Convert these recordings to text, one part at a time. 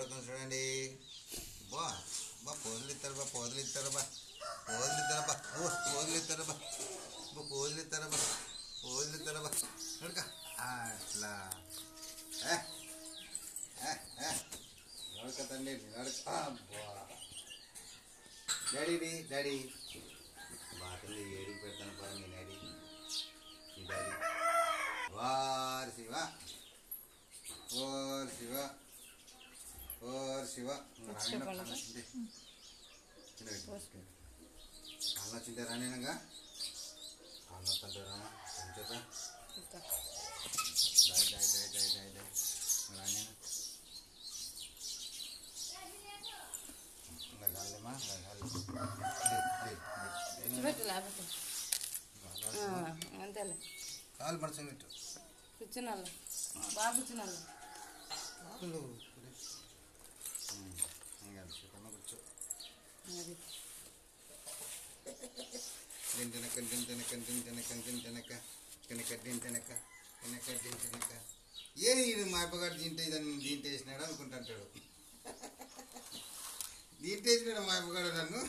పడుతుంది చూడండి. బా బా పోజులు ఇస్తారు బా పోజులు ఇస్తారు బా పోజులు ఇస్తారు బా పోజులు ఇస్తారు బా పోజులు ఇస్తారు బా పోజులు ఇస్తారు బా నడక అట్లా నడక తండ్రి నడక. డాడీ డాడీ బాటలు ఏడికి పెడతాను పద మీ డాడీ మీ డాడీ. వారి శివ ఓర్ శివ ఓర్ శివ. అన్న చింతే రానేనంగా అన్న తంటారా కొంచెత దాయ్ దాయ్ దాయ్ దాయ్ దాయ్ దాయ్ రానేనా గాలేమా అంతేలే కాలు మనసు పెట్టు కూర్చున్నాళ్ళు బాగా కూర్చున్నాళ్ళు కూర్చో. అది ఏ మా అబ్బగారు దీంట్లో ఇదని దీంట్లో వేసినాడు అనుకుంటాడు. దీంట్లో వేసినాడు మా అబ్బగాడు నన్ను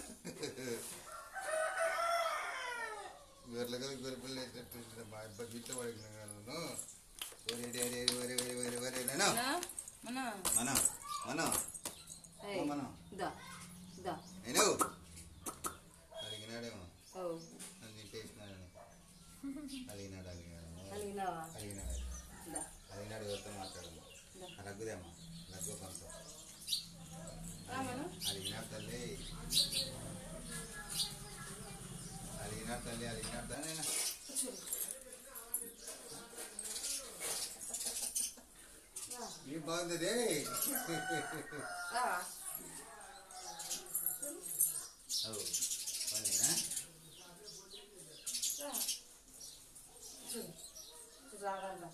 గొర్రెల కదా గొర్రె పిల్లలు వేసినట్టు మా అబ్బ దీంట్లో పడిన నన్ను వరే వరే వరే వరే వరే వరే నేను మనం మనం మనం మనం నేను అడిగినాడేమో నన్ను దీంట్లో వేసినాడని అడిగినాడు అడిగినాడు ఎవరితో మాట్లాడాలి లగ్గుదేమా లగ్గు కొంత అడిగినాడు తల్లి అడిగినాడు తల్లి అడిగినాడు దానైనా ఇది బాగుంది. రాగలరా